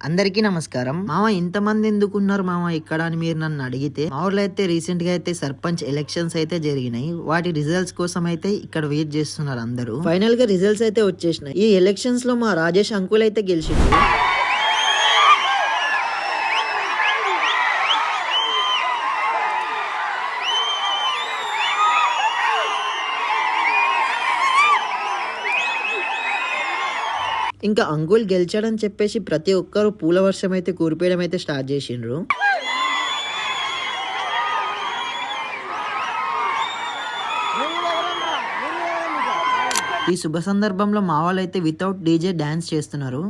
అందరికీ నమస్కారం. మామ ఇంతమంది ఎందుకున్నారు మామ ఇక్కడ అని మీరు నన్ను అడిగితే, మా ఊర్లో అయితే రీసెంట్ గా అయితే సర్పంచ్ ఎలక్షన్స్ అయితే జరిగినాయి. వాటి రిజల్ట్స్ కోసం అయితే ఇక్కడ వెయిట్ చేస్తున్నారు అందరూ. ఫైనల్ గా రిజల్ట్స్ అయితే వచ్చేసినాయి. ఈ ఎలక్షన్స్ లో మా రాజేష్ అంకుల్ అయితే గెలిచిండు. ఇంకా అంకుల్ గెలిచాడని చెప్పేసి ప్రతి ఒక్కరు పూల వర్షం అయితే కురిపేయడం అయితే స్టార్ట్ చేసిండ్రు. ఈ శుభ సందర్భంలో మా వాళ్ళు అయితే వితౌట్ డీజే డాన్స్ చేస్తున్నారు.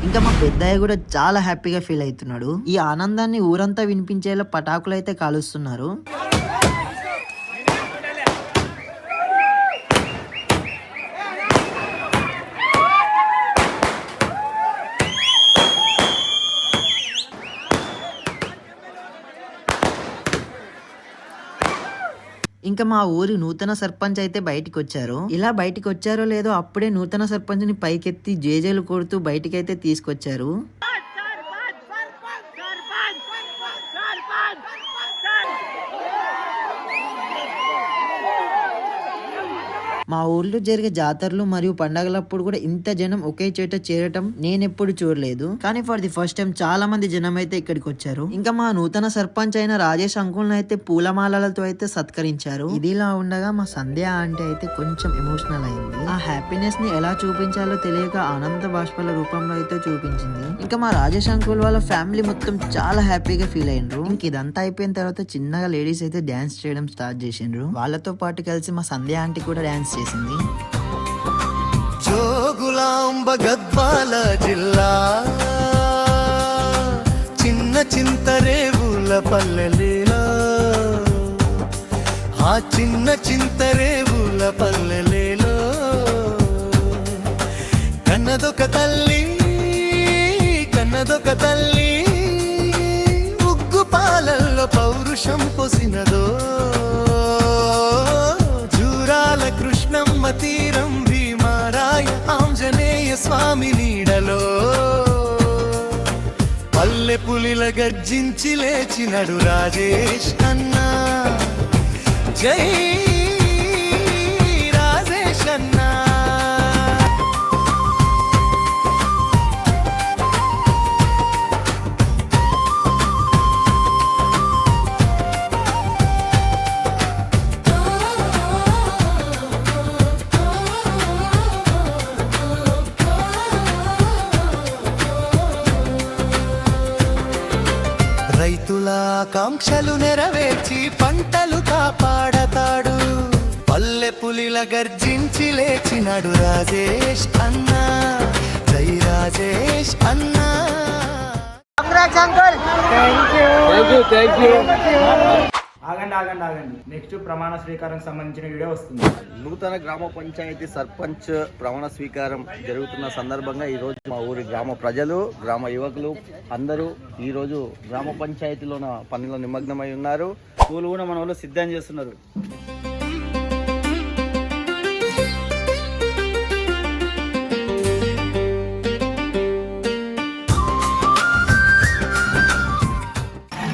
ఇంకా మా పెద్దయ్య కూడా చాలా హ్యాపీగా ఫీల్ అవుతున్నాడు. ఈ ఆనందాన్ని ఊరంతా వినిపించేలా పటాకులు అయితే కాలుస్తున్నారు. ఇంకా మా ఊరి నూతన సర్పంచ్ అయితే బయటికి వచ్చారు. ఇలా బయటికి వచ్చారో లేదో అప్పుడే నూతన సర్పంచ్ ని పైకెత్తి జేజేలు కొడుతూ బయటికి అయితే తీసుకొచ్చారు. మా ఊర్లో జరిగే జాతరలు మరియు పండగలప్పుడు కూడా ఇంత జనం ఒకే చోట చేరటం నేనెప్పుడు చూడలేదు. కానీ ఫర్ ది ఫస్ట్ టైం చాలా మంది జనం అయితే ఇక్కడికి వచ్చారు. ఇంకా మా నూతన సర్పంచ్ అయిన రాజేష్ అంకుల్ అయితే పూలమాలలతో అయితే సత్కరించారు. ఇదిలా ఉండగా మా సంధ్య ఆంటీ అయితే కొంచెం ఎమోషనల్ అయింది. ఆ హ్యాపీనెస్ ని ఎలా చూపించాలో తెలియక ఆనంద బాష్పాల రూపంలో అయితే చూపించింది. ఇంకా మా రాజేష్ అంకుల్ వాళ్ళ ఫ్యామిలీ మొత్తం చాలా హ్యాపీగా ఫీల్ అయినరు. ఇంక ఇదంతా అయిపోయిన తర్వాత చిన్నగా లేడీస్ అయితే డాన్స్ చేయడం స్టార్ట్ చేసిండ్రు. వాళ్ళతో పాటు కలిసి మా సంధ్య ఆంటీ కూడా డాన్స్ చేసింది. జోగులాంబ గద్వాల జిల్లా చిన్న చింతరేవుల పల్లెలేలో, ఆ చిన్న చింతరేవుల పల్లెలేలో కన్నదొక తల్లి కన్నదొక తల్లి ఉగ్గు పాలల్లో పౌరుషం పొసినదో, జూరాల కృష్ణమ్మ తీరం భీమారాయ ఆంజనేయ స్వామి నీడలో పల్లె పులిల గర్జించి లేచినడు రాజేష్ అన్నా. జై రాజేష్ అన్నా. రైతుల ఆకాంక్షలు నెరవేర్చి పంటలు కాపాడతాడు. పల్లె పులిల గర్జించి లేచినాడు రాజేష్ అన్నా. జై రాజేష్ అన్నా. ఆగండి నెక్స్ట్ ప్రమాణ స్వీకారం సంబంధించిన వీడియో వస్తుంది. నూతన గ్రామ పంచాయతీ సర్పంచ్ ప్రమాణ స్వీకారం జరుగుతున్న సందర్భంగా ఈ రోజు మా ఊరి గ్రామ ప్రజలు, గ్రామ యువకులు అందరూ ఈ రోజు గ్రామ పంచాయతీలోన పనిలో నిమగ్నమై ఉన్నారు. పూలు కూడా మన వాళ్ళు సిద్ధం చేస్తున్నారు.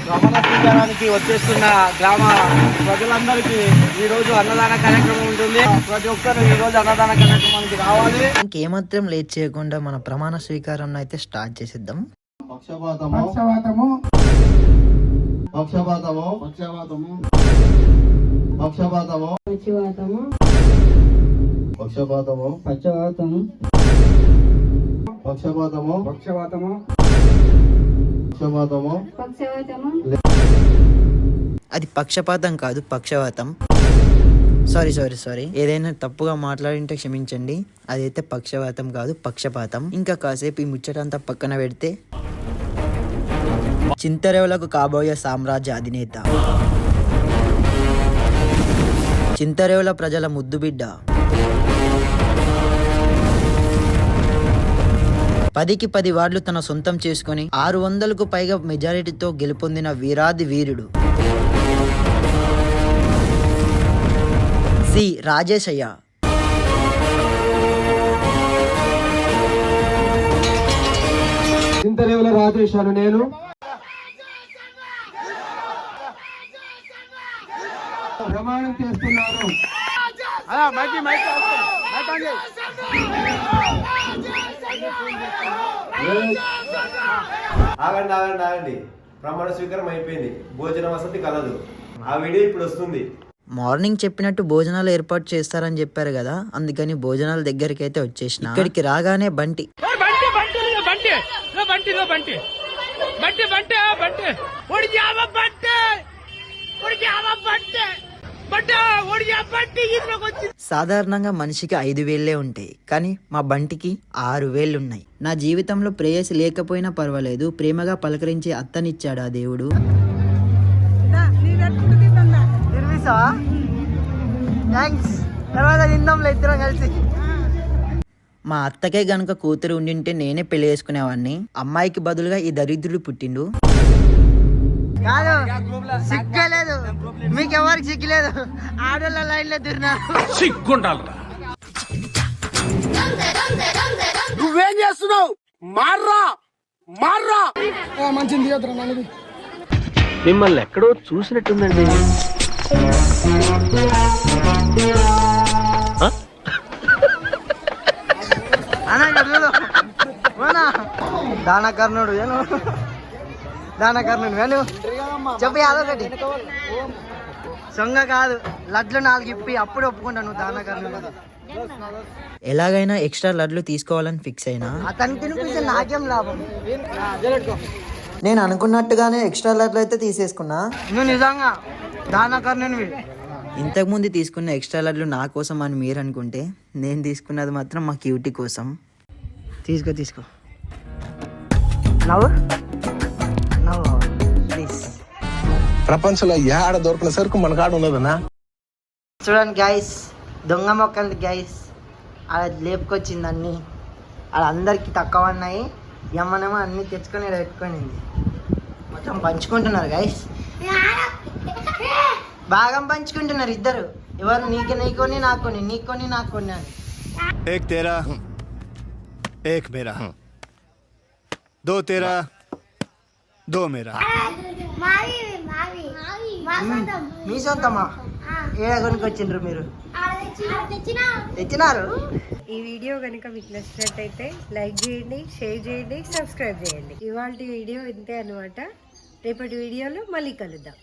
ప్రమాణ స్వీకారానికి వచ్చేస్తున్న గ్రామ ప్రజలందరికీ ఈ రోజు అన్నదాన కార్యక్రమం ఉంటుంది. ప్రతి ఒక్కరు ఈ రోజు అన్నదాన కార్యక్రమానికి రావాలి. ఇంకేమాత్రం లేట్ చేయకుండా మన ప్రమాణ స్వీకారం అయితే స్టార్ట్ చేసేద్దాం. పక్షపాతము పక్షపాతము పక్షపాతము పక్షపాతము పక్షపాతము పక్షపాతము పక్షపాతము పక్షపాతము పక్షపాతము పక్షపాతము పక్షపాతము. అది పక్షపాతం కాదు, పక్షవాతం. సారీ ఏదైనా తప్పుగా మాట్లాడింటే క్షమించండి. అదైతే పక్షవాతం కాదు, పక్షపాతం. ఇంకా కాసేపు ఈ ముచ్చటంతా పక్కన పెడితే, చింతరేవులకు కాబోయే సామ్రాజ్య అధినేత, చింతరేవుల ప్రజల ముద్దుబిడ్డ, 10కి 10 వార్డులు తన సొంతం చేసుకుని 600కు పైగా మెజారిటీతో గెలుపొందిన వీరాది వీరుడు సి రాజేశయ్య. చింతరేవుల రాజేశాను నేను ప్రమాణం చేస్తున్నాను. ఆగండి ఆగండి ఆగండి ప్రమాణ స్వీకారం అయిపోయింది. భోజన వసతి కలదు. ఆ వీడియో ఇప్పుడు వస్తుంది. మార్నింగ్ చెప్పినట్టు భోజనాలు ఏర్పాటు చేస్తారని చెప్పారు కదా, అందుకని భోజనాల దగ్గరికి అయితే వచ్చేసిన. ఇక్కడికి రాగానే బంటి సాధారణంగా మనిషికి 5 వేళ్లే ఉంటాయి, కానీ మా బంటికి 6 వేళ్ళు ఉన్నాయి. నా జీవితంలో ప్రేయసి లేకపోయినా పర్వాలేదు, ప్రేమగా పలకరించే అత్తనిచ్చాడు ఆ దేవుడు. మా అత్తకే గనుక కూతురు ఉండింటే నేనే పెళ్లి చేసుకునేవాడిని. అమ్మాయికి బదులుగా ఈ దరిద్రుడు పుట్టిండు. కాదు, సిగ్గలేదు మీకు, ఎవరికి సిగ్గులేదు. ఆడోళ్ళ లైన్ లో తిరిగినారు. నువ్వేం చేస్తున్నావు? మార్రా మార్రా. మిమ్మల్ని ఎక్కడో చూసినట్టుందండి. దానకర్ణుడు వేణు, దానకర్ణుడు వేణు చెప్పి అదొకటి సొంగ కాదు, లడ్లు 4 ఇప్పి అప్పుడు ఒప్పుకుంటా నువ్వు దానకర్ణుడు. ఎలాగైనా ఎక్స్ట్రా లడ్లు తీసుకోవాలని ఫిక్స్ అయినా. అతనికి తినిపిస్తే నాకేం లాభం? నేను అనుకున్నట్టుగానే ఎక్స్ట్రా లడ్లు అయితే తీసేసుకున్నా. నువ్వు నిజంగా దానకర్ణునివి. ఇంతకుముందు తీసుకున్న ఎక్స్ట్రా లడ్లు నా కోసం అని మీరు అనుకుంటే, నేను తీసుకున్నది మాత్రం మా క్యూటీ కోసం. తీసుకో నవ్వు ప్లీజ్. ప్రపంచంలో ఏడ దొరికిన సరుకు మన కాడ ఉన్నదన్నా. చూడండి గైస్, దొంగ మొక్కలు గైస్, అలా లేపుకొచ్చింది అన్నీ. అలా అందరికి తక్కువ ఉన్నాయి, ఎమ్మనేమో అన్నీ తెచ్చుకొని ఇలా పెట్టుకునింది. మొత్తం పంచుకుంటున్నారు గైస్, భాగం పంచుకుంటున్నారు ఇద్దరు. ఎవరు నీకొని నాకొని, నీకొని నాకొని అని. एक तेरा एक मेरा, 2 तेरा 2 मेरा. మీ సొంతమా? ఏ కొనుకొచ్చిండ్రు మీరు? తెచ్చినారు. ఈ వీడియో కనుక మీకు నచ్చినట్టయితే లైక్ చేయండి, షేర్ చేయండి, సబ్స్క్రైబ్ చేయండి. ఇవాళ వీడియో ఇంతే అన్నమాట. రేపటి వీడియోలో మళ్ళీ కలుద్దాం.